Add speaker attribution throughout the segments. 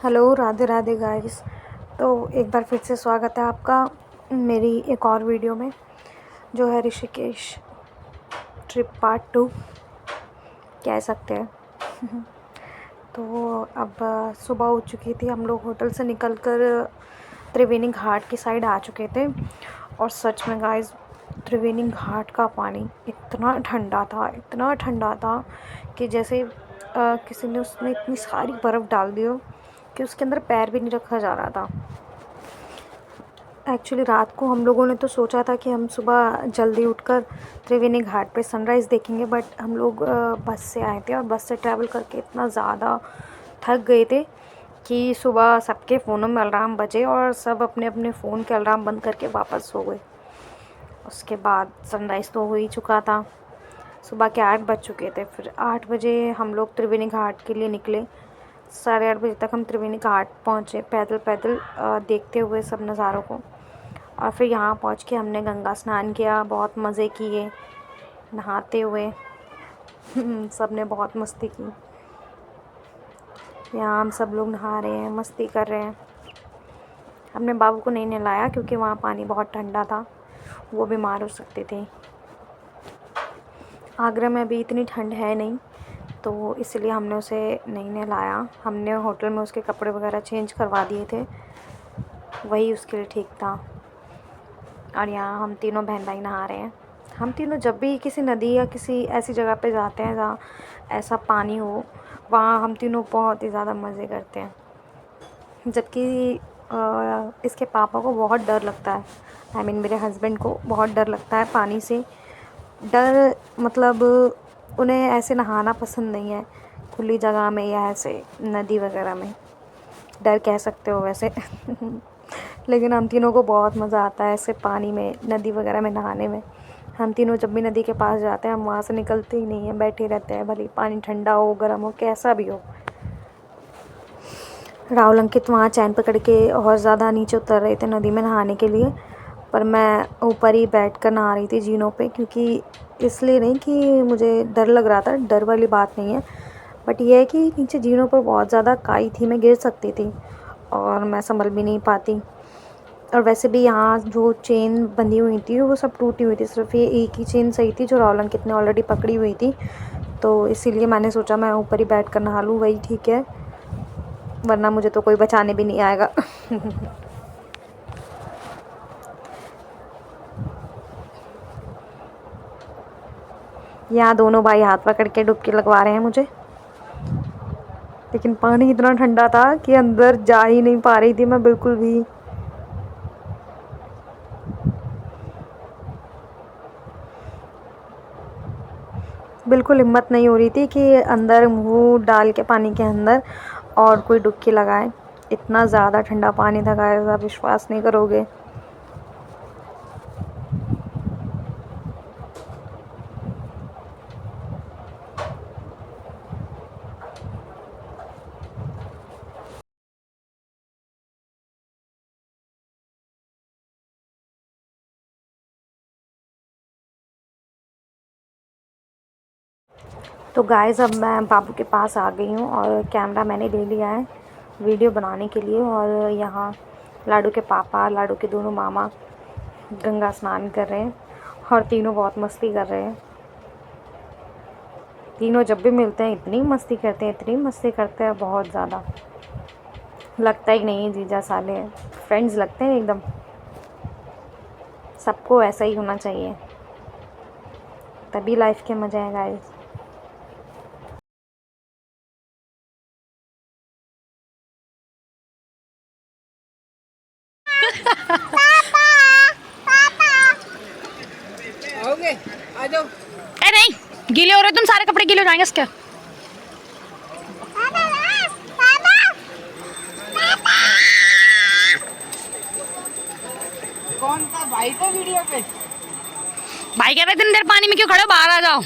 Speaker 1: Hello, Radhe Radhe guys. तो एक बार फिर से स्वागत है आपका मेरी एक और वीडियो में, जो है ऋषिकेश ट्रिप पार्ट 2 कह सकते हैं। तो अब सुबह हो चुकी थी, हम लोग होटल से निकलकर त्रिवेणी घाट की साइड आ चुके थे। और सच में गाइस, त्रिवेणी घाट का पानी इतना ठंडा था कि जैसे किसी ने उसमें इतनी सारी बर्फ़ डाल दी हो कि उसके अंदर पैर भी नहीं रखा जा रहा था। एक्चुअली रात को हम लोगों ने तो सोचा था कि हम सुबह जल्दी उठकर त्रिवेणी घाट पे सनराइज़ देखेंगे, बट हम लोग बस से आए थे और बस से ट्रैवल करके इतना ज़्यादा थक गए थे कि सुबह सबके फ़ोनों में अलार्म बजे और सब अपने अपने फ़ोन के अलार्म बंद करके वापस सो गए। उसके बाद सनराइज़ तो हो ही चुका था, सुबह के 8 बज चुके थे। फिर 8 बजे हम लोग त्रिवेणी घाट के लिए निकले। 8:30 बजे तक हम त्रिवेणी घाट पहुँचे, पैदल पैदल देखते हुए सब नज़ारों को। और फिर यहाँ पहुँच के हमने गंगा स्नान किया, बहुत मज़े किए नहाते हुए। सब ने बहुत मस्ती की। यहाँ हम सब लोग नहा रहे हैं, मस्ती कर रहे हैं। हमने बाबू को नहीं नहलाया क्योंकि वहाँ पानी बहुत ठंडा था, वो बीमार हो सकते थे। आगरा में अभी इतनी ठंड है नहीं, तो इसलिए हमने उसे नहीं नहलाया। हमने होटल में उसके कपड़े वगैरह चेंज करवा दिए थे, वही उसके लिए ठीक था। और यहाँ हम तीनों बहन भाई नहा रहे हैं। हम तीनों जब भी किसी नदी या किसी ऐसी जगह पे जाते हैं जहाँ ऐसा पानी हो, वहाँ हम तीनों बहुत ही ज़्यादा मज़े करते हैं। जबकि इसके पापा को बहुत डर लगता है, मेरे हस्बैंड को बहुत डर लगता है पानी से। डर मतलब उन्हें ऐसे नहाना पसंद नहीं है खुली जगह में या ऐसे नदी वगैरह में, डर कह सकते हो वैसे। लेकिन हम तीनों को बहुत मज़ा आता है ऐसे पानी में, नदी वगैरह में नहाने में। हम तीनों जब भी नदी के पास जाते हैं, हम वहाँ से निकलते ही नहीं हैं, बैठे रहते हैं, भले पानी ठंडा हो गर्म हो कैसा भी हो। राहुल अंकित वहाँ चैन पकड़ के और ज़्यादा नीचे उतर रहे थे नदी में नहाने के लिए, पर मैं ऊपर ही बैठ कर नहा रही थी जीनों पे, क्योंकि इसलिए नहीं कि मुझे डर लग रहा था, डर वाली बात नहीं है, बट ये है कि नीचे जीनों पर बहुत ज़्यादा काई थी, मैं गिर सकती थी और मैं संभल भी नहीं पाती। और वैसे भी यहाँ जो चेन बंधी हुई थी वो सब टूटी हुई थी, सिर्फ ये एक ही चेन सही थी जो राहुल अंकित ने ऑलरेडी पकड़ी हुई थी। तो इसीलिए मैंने सोचा मैं ऊपर ही बैठ कर नहा लूँ, वही ठीक है, वरना मुझे तो कोई बचाने भी नहीं आएगा। यहाँ दोनों भाई हाथ पकड़ के डुबकी लगवा रहे हैं मुझे, लेकिन पानी इतना ठंडा था कि अंदर जा ही नहीं पा रही थी मैं बिल्कुल भी। बिल्कुल हिम्मत नहीं हो रही थी कि अंदर मुंह डाल के पानी के अंदर और कोई डुबकी लगाए। इतना ज़्यादा ठंडा पानी था गाइस, आप विश्वास नहीं करोगे। तो गाइस अब मैं बाबू के पास आ गई हूँ और कैमरा मैंने ले लिया है वीडियो बनाने के लिए। और यहाँ लाडू के पापा, लाडू के दोनों मामा गंगा स्नान कर रहे हैं और तीनों बहुत मस्ती कर रहे हैं। तीनों जब भी मिलते हैं इतनी मस्ती करते हैं, इतनी मस्ती करते हैं, बहुत ज़्यादा। लगता ही नहीं है जीजा साले हैं, फ्रेंड्स लगते हैं एकदम। सबको ऐसा ही होना चाहिए, तभी लाइफ के मज़े हैं गाइस।
Speaker 2: आओगे? आ जाओ।
Speaker 3: ए नहीं, गीले हो रहे तुम, सारे कपड़े गीले हो जाएंगे इसके।
Speaker 2: कौन था भाई को वीडियो पे?
Speaker 3: भाई कह रहे इतनी देर पानी में क्यों खड़े हो, बाहर आ जाओ।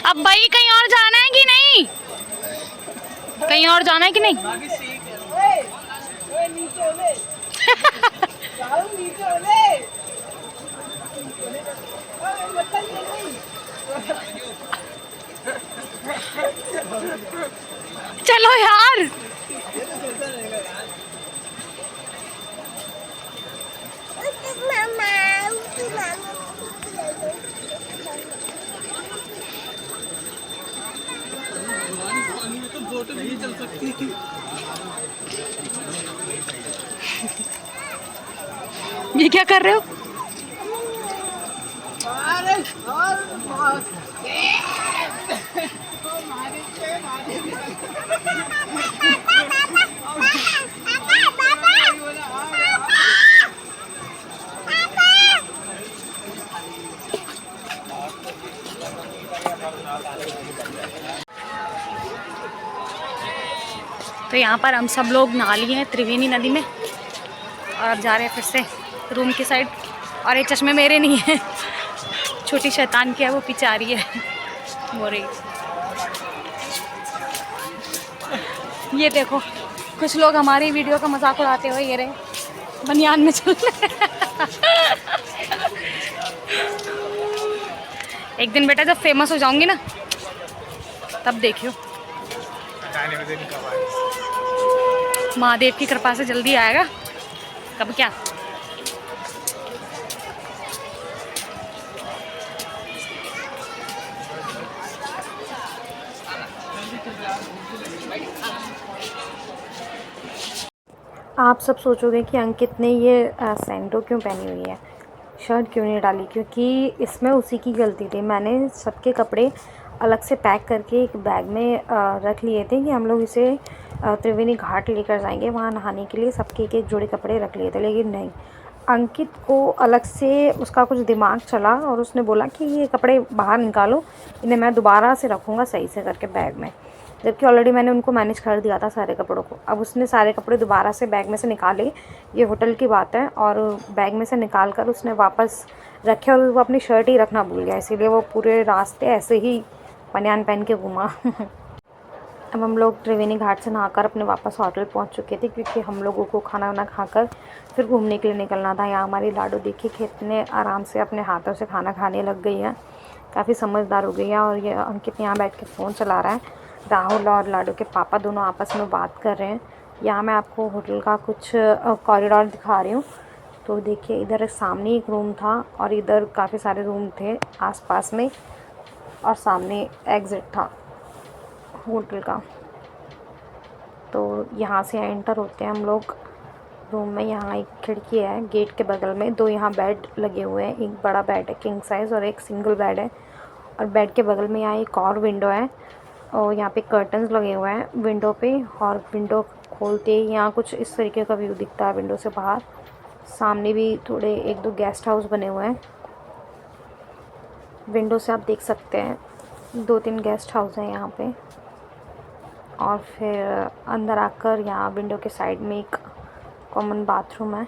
Speaker 3: अब भाई कहीं और जाना है कि नहीं? कहीं और जाना है कि नहीं?
Speaker 2: नीचे ले जाओ, नीचे ले मतलब ये नहीं।
Speaker 3: चलो यार।
Speaker 2: नहीं चल सकती।
Speaker 3: ये क्या कर रहे हो? तो यहाँ पर हम सब लोग नहा लिए हैं त्रिवेणी नदी में और अब जा रहे हैं फिर से रूम की साइड। और ये चश्मे मेरे नहीं हैं, छोटी शैतान की है, वो पीछे आ रही है वो रही। ये देखो कुछ लोग हमारी वीडियो का मजाक उड़ाते हुए ये रहे बनियान में चल रहे। एक दिन बेटा जब फेमस हो जाऊंगी ना तब देखियो। महादेव की कृपा से जल्दी आएगा, कब क्या।
Speaker 1: आप सब सोचोगे कि अंकित ने ये सैंडो क्यों पहनी हुई है, शर्ट क्यों नहीं डाली, क्योंकि इसमें उसी की गलती थी। मैंने सबके कपड़े अलग से पैक करके एक बैग में रख लिए थे कि हम लोग इसे त्रिवेणी घाट लेकर जाएंगे, वहाँ नहाने के लिए सबके एक एक जोड़े कपड़े रख लिए थे। लेकिन नहीं, अंकित को अलग से उसका कुछ दिमाग चला और उसने बोला कि ये कपड़े बाहर निकालो, इन्हें मैं दोबारा से रखूँगा सही से करके बैग में, जबकि ऑलरेडी मैंने उनको मैनेज कर दिया था सारे कपड़ों को। अब उसने सारे कपड़े दोबारा से बैग में से निकाले, ये होटल की बात है, और बैग में से निकाल कर उसने वापस रखे और वो अपनी शर्ट ही रखना भूल गया, इसीलिए वो पूरे रास्ते ऐसे ही बनियान पहन के घूमा। अब हम लोग त्रिवेणी घाट से नहाकर अपने वापस होटल पहुंच चुके थे, क्योंकि हम लोगों को खाना वाना खाकर फिर घूमने के लिए निकलना था। यहाँ हमारी लाडो देखिए कितने आराम से अपने हाथों से खाना खाने लग गई है, काफ़ी समझदार हो गई है। और ये अंकित यहाँ बैठ के फ़ोन चला रहा है। राहुल और लाडो के पापा दोनों आपस में बात कर रहे हैं। यहाँ मैं आपको होटल का कुछ कॉरिडोर दिखा रही हूँ। तो देखिए इधर सामने एक रूम था और इधर काफ़ी सारे रूम थे आसपास में, और सामने एग्ज़िट था होटल का। तो यहाँ से एंटर होते हैं हम लोग रूम में। यहाँ एक खिड़की है गेट के बगल में, दो यहाँ बेड लगे हुए हैं, एक बड़ा बेड है किंग साइज़ और एक सिंगल बेड है। और बेड के बगल में यहाँ एक और विंडो है और यहाँ पे कर्टन्स लगे हुए हैं विंडो पे, और विंडो खोलते ही यहाँ कुछ इस तरीके का व्यू दिखता है विंडो से बाहर। सामने भी थोड़े एक दो गेस्ट हाउस बने हुए हैं, विंडो से आप देख सकते हैं, 2-3 गेस्ट हाउस हैं यहाँ पे। और फिर अंदर आकर यहाँ विंडो के साइड में एक कॉमन बाथरूम है,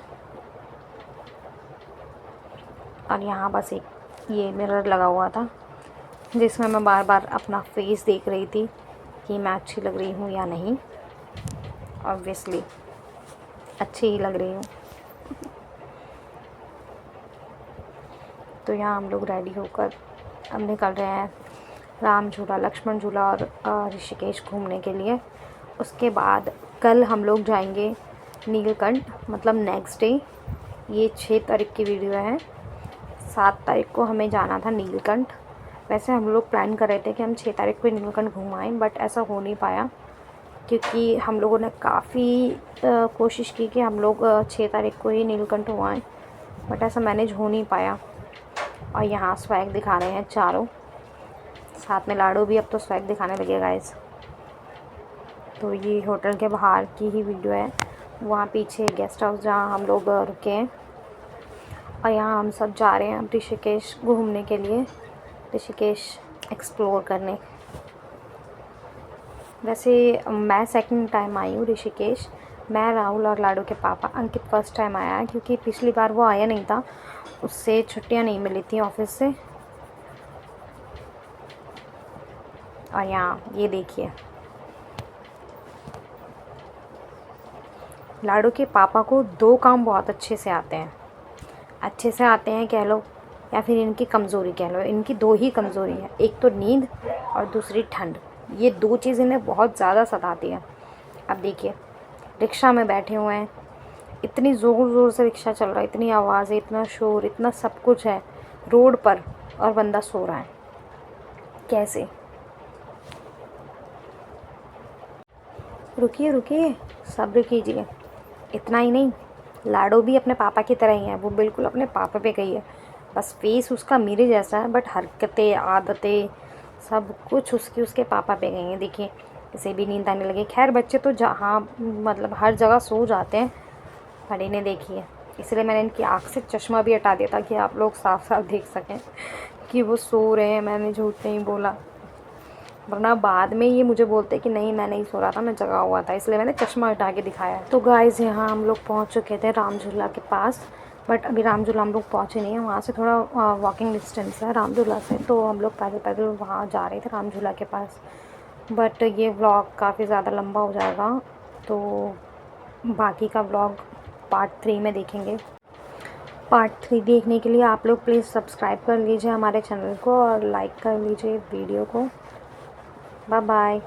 Speaker 1: और यहाँ बस एक ये मिरर लगा हुआ था जिसमें मैं बार बार अपना फेस देख रही थी कि मैं अच्छी लग रही हूँ या नहीं। ऑब्वियसली अच्छी ही लग रही हूँ। तो यहाँ हम लोग रेडी होकर अब निकल रहे हैं राम झूला, लक्ष्मण झूला और ऋषिकेश घूमने के लिए। उसके बाद कल हम लोग जाएंगे नीलकंठ, मतलब नेक्स्ट डे। ये 6 तारीख की वीडियो है। 7 तारीख को हमें जाना था नीलकंठ। वैसे हम लोग प्लान कर रहे थे कि हम 6 तारीख को नीलकंठ घुमाएँ, बट ऐसा हो नहीं पाया क्योंकि हम लोगों ने काफ़ी कोशिश की कि हम लोग 6 तारीख को ही नीलकंठ हो आएँ, बट ऐसा मैनेज हो नहीं पाया। और यहाँ स्वैग दिखा रहे हैं चारों, साथ में लाडो भी अब तो स्वैग दिखाने लगे गाइस। तो ये होटल के बाहर की ही वीडियो है, वहाँ पीछे गेस्ट हाउस जहाँ हम लोग रुके हैं। और यहाँ हम सब जा रहे हैं अब ऋषिकेश घूमने के लिए, ऋषिकेश एक्सप्लोर करने। वैसे मैं सेकंड टाइम आई हूँ ऋषिकेश, मैं, राहुल और लाडो के पापा। अंकित फ़र्स्ट टाइम आया है क्योंकि पिछली बार वो आया नहीं था उससे छुट्टियां नहीं मिली थी ऑफिस से। और यहाँ ये देखिए, लाडू के पापा को 2 काम बहुत अच्छे से आते हैं। अच्छे से आते हैं कह लो, या फिर इनकी कमज़ोरी कह लो। इनकी 2 ही कमज़ोरी है, एक तो नींद और दूसरी ठंड। ये 2 चीज़ इन्हें बहुत ज़्यादा सताती है। अब देखिए, रिक्शा में बैठे हुए हैं, इतनी ज़ोर ज़ोर से रिक्शा चल रहा है, इतनी आवाज़ें, इतना शोर, इतना सब कुछ है रोड पर, और बंदा सो रहा है। कैसे? रुकिए रुकिए, सब्र कीजिए। इतना ही नहीं, लाडो भी अपने पापा की तरह ही है। वो बिल्कुल अपने पापा पे गई है। बस फेस उसका मेरे जैसा है, बट हरकतें, आदतें, सब कुछ उसके पापा पे गई हैं। देखिए, इसे भी नींद आने लगी। खैर बच्चे तो जहाँ मतलब हर जगह सो जाते हैं, पर इन्हें देखिए, इसलिए मैंने इनकी आँख से चश्मा भी हटा दिया ताकि आप लोग साफ साफ देख सकें कि वो सो रहे हैं। मैंने झूठ नहीं बोला, वरना बाद में ये मुझे बोलते कि नहीं मैं नहीं सो रहा था, मैं जगा हुआ था, इसलिए मैंने चश्मा हटा के दिखाया। तो गाइस, यहाँ हम लोग पहुँच चुके थे राम झूला के पास, बट अभी राम झूला हम लोग पहुँचे नहीं हैं। वहाँ से थोड़ा वॉकिंग डिस्टेंस है राम झूला से, तो हम लोग पैदल पैदल वहाँ जा रहे थे राम झूला के पास। बट ये व्लॉग काफ़ी ज़्यादा लंबा हो जाएगा, तो बाकी का व्लॉग पार्ट 3 में देखेंगे। पार्ट 3 देखने के लिए आप लोग प्लीज़ सब्सक्राइब कर लीजिए हमारे चैनल को और लाइक कर लीजिए वीडियो को। Bye bye.